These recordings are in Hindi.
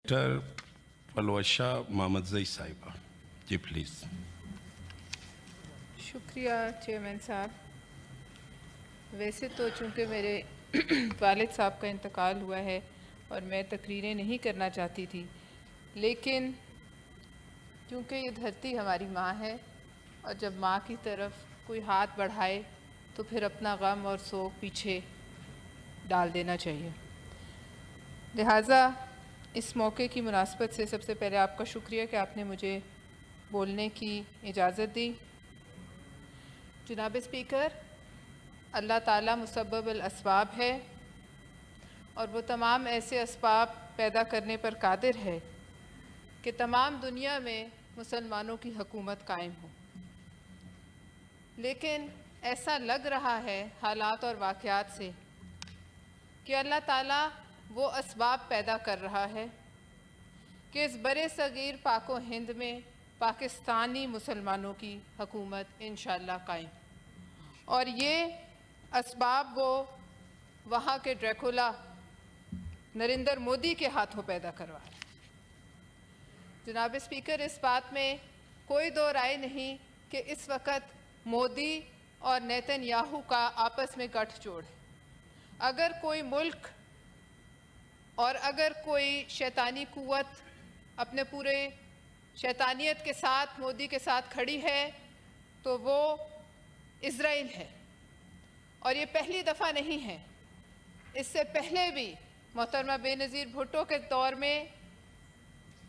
डॉक्टर फलवशा मोहम्मदजई साहिबा जी प्लीज़। शुक्रिया चेयरमैन साहब। वैसे तो चूँकि मेरे वालिद साहब का इंतकाल हुआ है और मैं तकरीरें नहीं करना चाहती थी, लेकिन क्योंकि ये धरती हमारी माँ है और जब माँ की तरफ कोई हाथ बढ़ाए तो फिर अपना गम और सोग पीछे डाल देना चाहिए। लिहाजा इस मौके की मुनासबत से सबसे पहले आपका शुक्रिया कि आपने मुझे बोलने की इजाज़त दी। जनाब स्पीकर, अल्लाह ताला मुसब्बबुल अस्बाब है और वो तमाम ऐसे असबाब पैदा करने पर कादिर है कि तमाम दुनिया में मुसलमानों की हुकूमत कायम हो। लेकिन ऐसा लग रहा है हालात और वाक़यात से कि अल्लाह ताला वो असबाब पैदा कर रहा है कि इस बड़े सगीर पाको हिंद में पाकिस्तानी मुसलमानों की हुकूमत इंशाअल्लाह कायम, और ये असबाब वो वहाँ के ड्रैकुला नरेंद्र मोदी के हाथों पैदा करवा रहे हैं। जनाब स्पीकर, इस बात में कोई दो राय नहीं कि इस वक्त मोदी और नेतन्याहू का आपस में गठजोड़ है। अगर कोई मुल्क और अगर कोई शैतानी कुव्वत अपने पूरे शैतानियत के साथ मोदी के साथ खड़ी है तो वो इज़राइल है, और ये पहली दफ़ा नहीं है। इससे पहले भी मोहतरमा बेनज़ीर भुट्टो के दौर में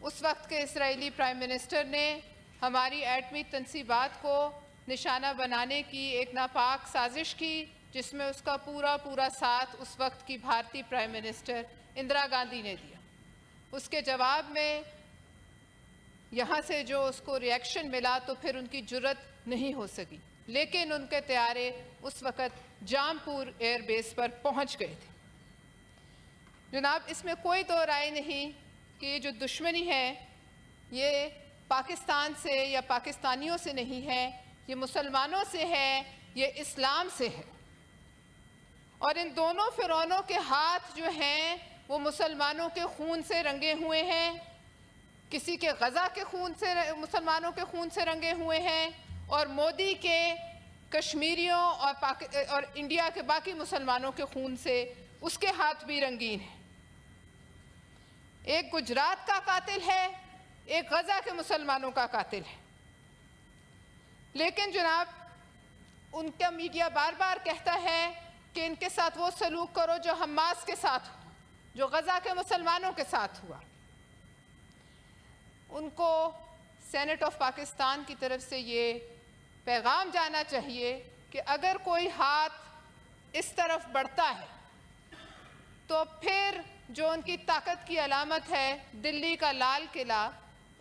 उस वक्त के इस्राएली प्राइम मिनिस्टर ने हमारी एटमी तनसीबात को निशाना बनाने की एक नापाक साजिश की, जिसमें उसका पूरा साथ उस वक्त की भारतीय प्राइम मिनिस्टर इंदिरा गांधी ने दिया। उसके जवाब में यहाँ से जो उसको रिएक्शन मिला तो फिर उनकी जुर्रत नहीं हो सकी, लेकिन उनके तैयारे उस वक़्त जामपुर एयरबेस पर पहुँच गए थे। जनाब, इसमें कोई दो राय नहीं कि ये जो दुश्मनी है ये पाकिस्तान से या पाकिस्तानियों से नहीं है, ये मुसलमानों से है, ये इस्लाम से है। और इन दोनों फिरौनों के हाथ जो हैं वो मुसलमानों के खून से रंगे हुए हैं। किसी के गज़ा के खून से, मुसलमानों के खून से रंगे हुए हैं, और मोदी के कश्मीरियों और इंडिया के बाकी मुसलमानों के खून से उसके हाथ भी रंगीन हैं। एक गुजरात का कातिल है, एक गज़ा के मुसलमानों का कातिल है। लेकिन जनाब, उनका मीडिया बार बार कहता है कि इनके साथ वो सलूक करो जो हमास के साथ हुआ, जो गज़ा के मुसलमानों के साथ हुआ। उनको सेनेट ऑफ पाकिस्तान की तरफ से ये पैगाम जाना चाहिए कि अगर कोई हाथ इस तरफ बढ़ता है तो फिर जो उनकी ताकत की अलामत है दिल्ली का लाल किला,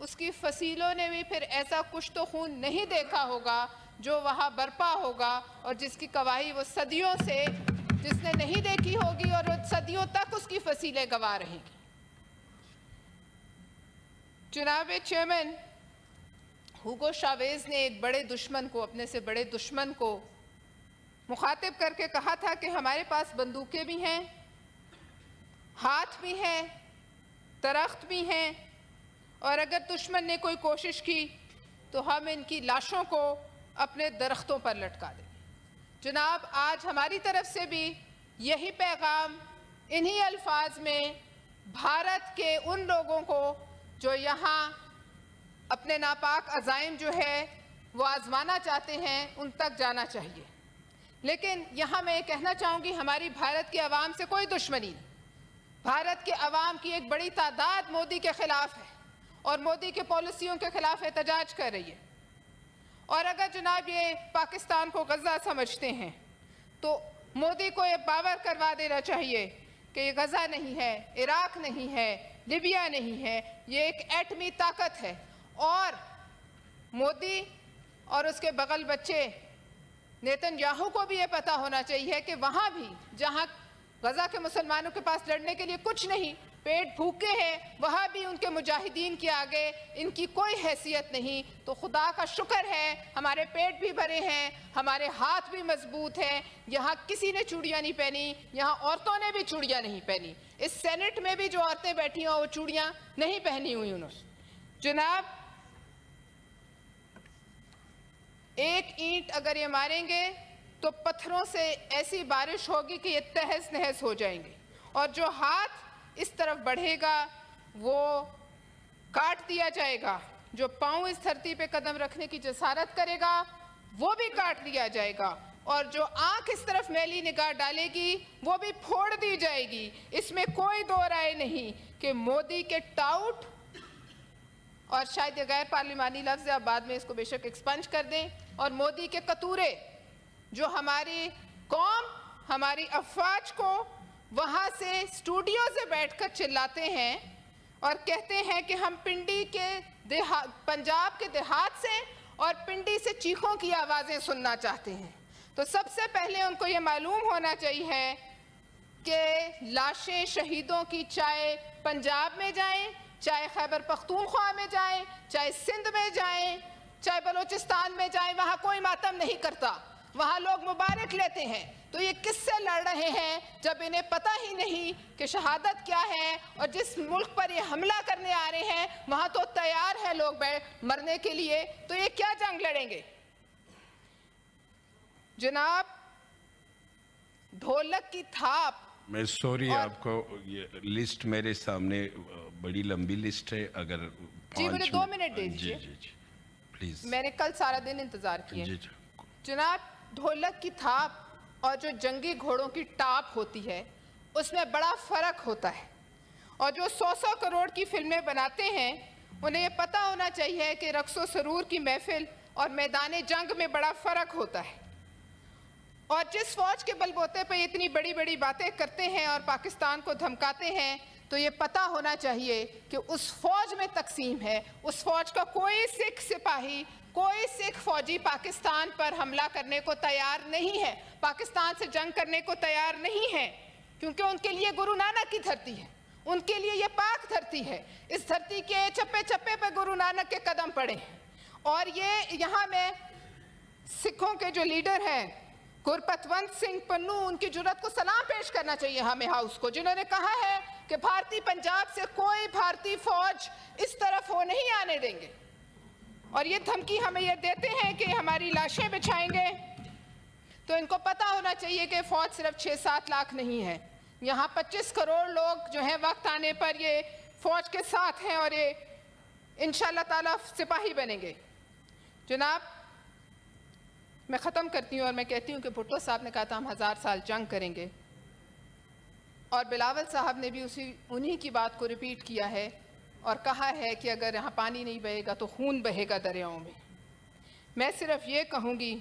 उसकी फसीलों ने भी फिर ऐसा कुछ तो खून नहीं देखा होगा जो वहाँ बर्पा होगा, और जिसकी गवाही वो सदियों से जिसने नहीं देखी होगी और वो सदियों तक उसकी फसीलें गवा रहेंगी। जनाब चेयरमैन, हुगो शावेज ने एक बड़े दुश्मन को, अपने से बड़े दुश्मन को मुखातिब करके कहा था कि हमारे पास बंदूकें भी हैं, हाथ भी हैं, दरख्त भी हैं, और अगर दुश्मन ने कोई कोशिश की तो हम इनकी लाशों को अपने दरख्तों पर लटका देंगे। जनाब, आज हमारी तरफ से भी यही पैगाम इन्हीं अल्फाज में भारत के उन लोगों को जो यहाँ अपने नापाक अज़ाइम जो है वो आज़माना चाहते हैं, उन तक जाना चाहिए। लेकिन यहाँ मैं ये कहना चाहूँगी, हमारी भारत की आवाम से कोई दुश्मनी नहीं। भारत के अवाम की एक बड़ी तादाद मोदी के ख़िलाफ़ है और मोदी के पॉलिसियों के ख़िलाफ़ एहतजाज कर रही है। और अगर जनाब ये पाकिस्तान को गज़ा समझते हैं तो मोदी को ये बावर करवा देना चाहिए कि ये गज़ा नहीं है, इराक़ नहीं है, लिबिया नहीं है, ये एक एटमी ताकत है। और मोदी और उसके बगल बच्चे नेतन्याहू को भी ये पता होना चाहिए कि वहाँ भी जहाँ गज़ा के मुसलमानों के पास लड़ने के लिए कुछ नहीं, पेट भूखे हैं, वहाँ भी उनके मुजाहिदीन के आगे इनकी कोई हैसियत नहीं। तो खुदा का शुक्र है हमारे पेट भी भरे हैं, हमारे हाथ भी मजबूत हैं। यहाँ किसी ने चूड़ियाँ नहीं पहनी, यहाँ औरतों ने भी चूड़ियाँ नहीं पहनी। इस सेनेट में भी जो औरतें बैठी हैं वो चूड़ियाँ नहीं पहनी हुई उन्होंने। जनाब, एक ईंट अगर ये मारेंगे तो पत्थरों से ऐसी बारिश होगी कि ये तहस नहस हो जाएंगे, और जो हाथ इस तरफ बढ़ेगा वो काट दिया जाएगा, जो पाँव इस धरती पे कदम रखने की जसारत करेगा वो भी काट दिया जाएगा, और जो आंख इस तरफ मैली निगाह डालेगी वो भी फोड़ दी जाएगी। इसमें कोई दो राय नहीं कि मोदी के टाउट, और शायद ये गैर पार्लिमानी लफ्ज़ है, अब बाद में इसको बेशक एक्सपंज कर दें, और मोदी के कतूरे जो हमारी कौम, हमारी अफवाज को वहाँ से स्टूडियो से बैठकर चिल्लाते हैं और कहते हैं कि हम पिंडी के पंजाब के देहात से और पिंडी से चीखों की आवाज़ें सुनना चाहते हैं। तो सबसे पहले उनको ये मालूम होना चाहिए कि लाशें शहीदों की चाहे पंजाब में जाएं, चाहे खैबर पख्तूनख्वा में जाएं, चाहे सिंध में जाएं, चाहे बलूचिस्तान में जाएं, वहाँ कोई मातम नहीं करता, वहाँ लोग मुबारक लेते हैं। तो ये किससे लड़ रहे हैं जब इन्हें पता ही नहीं कि शहादत क्या है, और जिस मुल्क पर ये हमला करने आ रहे हैं वहाँ तो तैयार है लोग मरने के लिए, तो ये क्या जंग लड़ेंगे। जनाब, ढोलक की थाप, मैं सॉरी आपको, ये लिस्ट मेरे सामने बड़ी लंबी लिस्ट है, अगर जी मुझे 2 मिनट दे दीजिए। जी जी प्लीज, मैंने कल सारा दिन इंतजार किया। जी जी। जनाब, ढोलक की थाप और जो जंगी घोड़ों की टाप होती है उसमें बड़ा फ़र्क होता है, और जो 100-100 करोड़ की फिल्में बनाते हैं उन्हें ये पता होना चाहिए कि रक्सो सरूर की महफिल और मैदान जंग में बड़ा फ़र्क होता है। और जिस फ़ौज के बलबूते पे इतनी बड़ी बड़ी बातें करते हैं और पाकिस्तान को धमकाते हैं, तो ये पता होना चाहिए कि उस फ़ौज में तकसीम है। उस फ़ौज का कोई सिख सिपाही, कोई सिख फौजी पाकिस्तान पर हमला करने को तैयार नहीं है, पाकिस्तान से जंग करने को तैयार नहीं है, क्योंकि उनके लिए गुरु नानक की धरती है, उनके लिए ये पाक धरती है। इस धरती के चप्पे चप्पे पर गुरु नानक के कदम पड़े हैं। और ये यहाँ में सिखों के जो लीडर हैं गुरपतवंत सिंह पन्नू, उनकी जुर्रत को सलाम पेश करना चाहिए हमें हाउस को, जिन्होंने कहा है कि भारतीय पंजाब से कोई भारतीय फौज इस तरफ वो नहीं आने देंगे, और ये धमकी हमें ये देते हैं कि हमारी लाशें बिछाएंगे। तो इनको पता होना चाहिए कि फ़ौज सिर्फ 6-7 लाख नहीं है, यहाँ 25 करोड़ लोग जो हैं वक्त आने पर ये फ़ौज के साथ हैं, और ये इंशाअल्लाह ताला सिपाही बनेंगे। जनाब, मैं ख़त्म करती हूँ और मैं कहती हूँ कि भुट्टो साहब ने कहा था हम 1000 साल जंग करेंगे, और बिलावल साहब ने भी उन्हीं की बात को रिपीट किया है और कहा है कि अगर यहाँ पानी नहीं बहेगा तो खून बहेगा दरियाओं में। मैं सिर्फ ये कहूँगी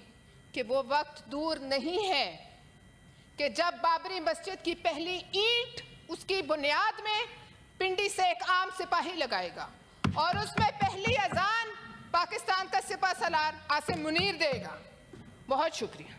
कि वो वक्त दूर नहीं है कि जब बाबरी मस्जिद की पहली ईंट उसकी बुनियाद में पिंडी से एक आम सिपाही लगाएगा, और उसमें पहली अजान पाकिस्तान का सिपह सलार आसिम मुनीर देगा। बहुत शुक्रिया।